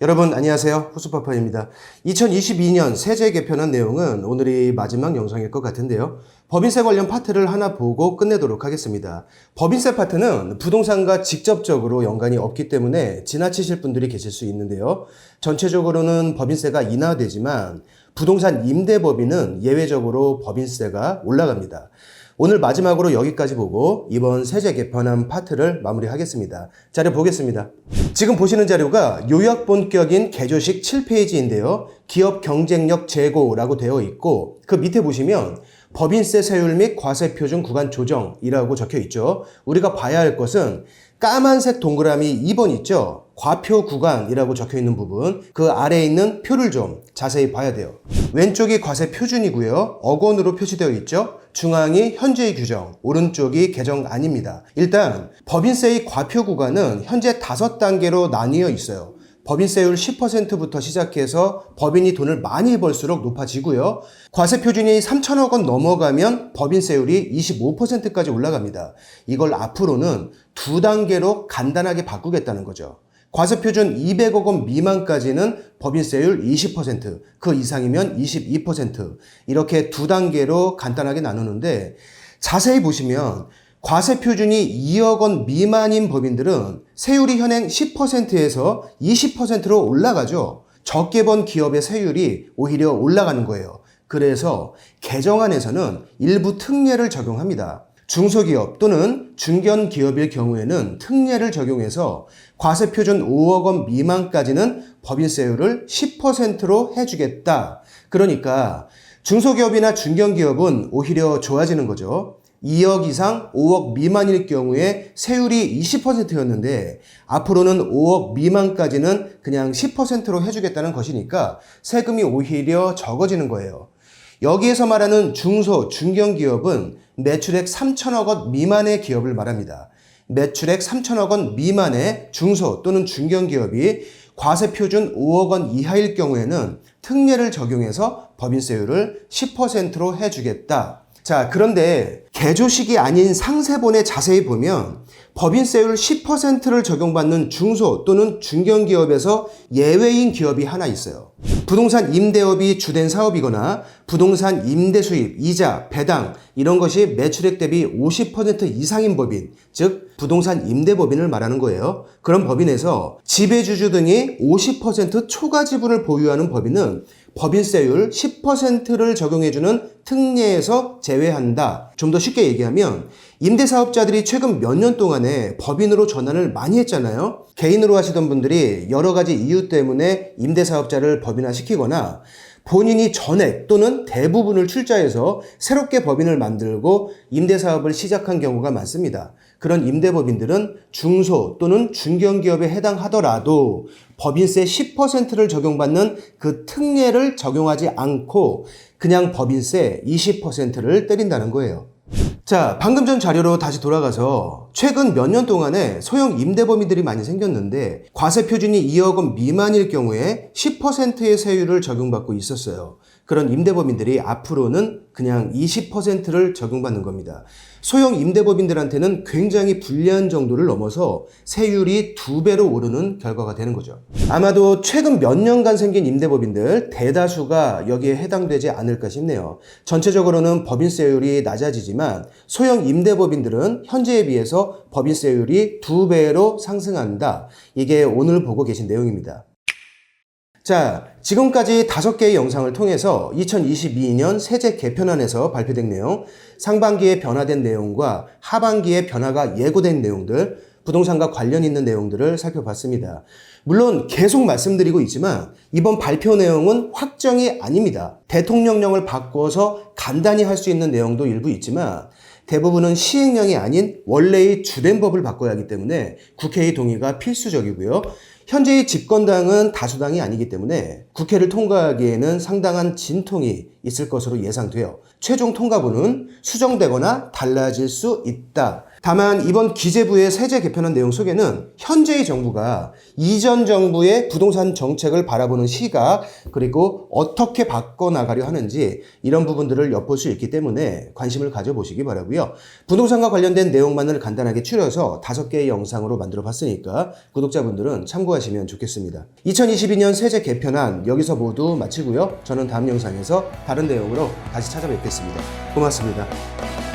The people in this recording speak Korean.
여러분 안녕하세요. 호수파파입니다. 2022년 세제 개편안 내용은 오늘이 마지막 영상일 것 같은데요. 법인세 관련 파트를 하나 보고 끝내도록 하겠습니다. 법인세 파트는 부동산과 직접적으로 연관이 없기 때문에 지나치실 분들이 계실 수 있는데요. 전체적으로는 법인세가 인하되지만 부동산 임대법인은 예외적으로 법인세가 올라갑니다. 오늘 마지막으로 여기까지 보고 이번 세제 개편안 파트를 마무리하겠습니다. 자료 보겠습니다. 지금 보시는 자료가 요약 본격인 개조식 7페이지인데요. 기업 경쟁력 제고라고 되어 있고 그 밑에 보시면 법인세 세율 및 과세표준 구간 조정이라고 적혀 있죠. 우리가 봐야 할 것은 까만색 동그라미 2번 있죠. 과표 구간이라고 적혀 있는 부분, 그 아래에 있는 표를 좀 자세히 봐야 돼요. 왼쪽이 과세 표준이고요. 억원으로 표시되어 있죠. 중앙이 현재의 규정, 오른쪽이 개정안입니다. 일단 법인세의 과표 구간은 현재 5단계로 나뉘어 있어요. 법인세율 10%부터 시작해서 법인이 돈을 많이 벌수록 높아지고요. 과세표준이 3천억 원 넘어가면 법인세율이 25%까지 올라갑니다. 이걸 앞으로는 2단계로 간단하게 바꾸겠다는 거죠. 과세표준 200억 원 미만까지는 법인세율 20%, 그 이상이면 22%, 이렇게 2단계로 간단하게 나누는데 자세히 보시면 과세표준이 2억 원 미만인 법인들은 세율이 현행 10%에서 20%로 올라가죠. 적게 번 기업의 세율이 오히려 올라가는 거예요. 그래서 개정안에서는 일부 특례를 적용합니다. 중소기업 또는 중견기업일 경우에는 특례를 적용해서 과세표준 5억 원 미만까지는 법인세율을 10%로 해주겠다. 그러니까 중소기업이나 중견기업은 오히려 좋아지는 거죠. 2억 이상 5억 미만일 경우에 세율이 20%였는데 앞으로는 5억 미만까지는 그냥 10%로 해주겠다는 것이니까 세금이 오히려 적어지는 거예요. 여기에서 말하는 중소, 중견기업은 매출액 3천억 원 미만의 기업을 말합니다. 매출액 3천억 원 미만의 중소 또는 중견기업이 과세표준 5억 원 이하일 경우에는 특례를 적용해서 법인세율을 10%로 해주겠다. 자, 그런데 개조식이 아닌 상세본에 자세히 보면 법인세율 10%를 적용받는 중소 또는 중견기업에서 예외인 기업이 하나 있어요. 부동산 임대업이 주된 사업이거나 부동산 임대 수입, 이자, 배당 이런 것이 매출액 대비 50% 이상인 법인, 즉 부동산 임대법인을 말하는 거예요. 그런 법인에서 지배주주 등이 50% 초과 지분을 보유하는 법인은 법인세율 10%를 적용해주는 특례에서 제외한다. 좀 더 쉽게 얘기하면 임대사업자들이 최근 몇 년 동안에 법인으로 전환을 많이 했잖아요. 개인으로 하시던 분들이 여러 가지 이유 때문에 임대사업자를 법인화시키거나 본인이 전액 또는 대부분을 출자해서 새롭게 법인을 만들고 임대사업을 시작한 경우가 많습니다. 그런 임대법인들은 중소 또는 중견기업에 해당하더라도 법인세 10%를 적용받는 그 특례를 적용하지 않고 그냥 법인세 20%를 때린다는 거예요. 자, 방금 전 자료로 다시 돌아가서 최근 몇 년 동안에 소형 임대법인들이 많이 생겼는데 과세 표준이 2억 원 미만일 경우에 10%의 세율을 적용받고 있었어요. 그런 임대법인들이 앞으로는 그냥 20%를 적용받는 겁니다. 소형 임대법인들한테는 굉장히 불리한 정도를 넘어서 세율이 2배로 오르는 결과가 되는 거죠. 아마도 최근 몇 년간 생긴 임대법인들 대다수가 여기에 해당되지 않을까 싶네요. 전체적으로는 법인세율이 낮아지지만 소형 임대법인들은 현재에 비해서 법인세율이 2배로 상승한다. 이게 오늘 보고 계신 내용입니다. 자, 지금까지 5개의 영상을 통해서 2022년 세제 개편안에서 발표된 내용, 상반기에 변화된 내용과 하반기에 변화가 예고된 내용들, 부동산과 관련 있는 내용들을 살펴봤습니다. 물론 계속 말씀드리고 있지만 이번 발표 내용은 확정이 아닙니다. 대통령령을 바꿔서 간단히 할 수 있는 내용도 일부 있지만 대부분은 시행령이 아닌 원래의 주된 법을 바꿔야 하기 때문에 국회의 동의가 필수적이고요. 현재의 집권당은 다수당이 아니기 때문에 국회를 통과하기에는 상당한 진통이 있을 것으로 예상돼요. 최종 통과부는 수정되거나 달라질 수 있다. 다만 이번 기재부의 세제 개편안 내용 속에는 현재의 정부가 이전 정부의 부동산 정책을 바라보는 시각, 그리고 어떻게 바꿔나가려 하는지 이런 부분들을 엿볼 수 있기 때문에 관심을 가져보시기 바라고요. 부동산과 관련된 내용만을 간단하게 추려서 5개의 영상으로 만들어 봤으니까 구독자분들은 참고하시면 좋겠습니다. 2022년 세제 개편안 여기서 모두 마치고요. 저는 다음 영상에서 다른 내용으로 다시 찾아뵙겠습니다. 고맙습니다.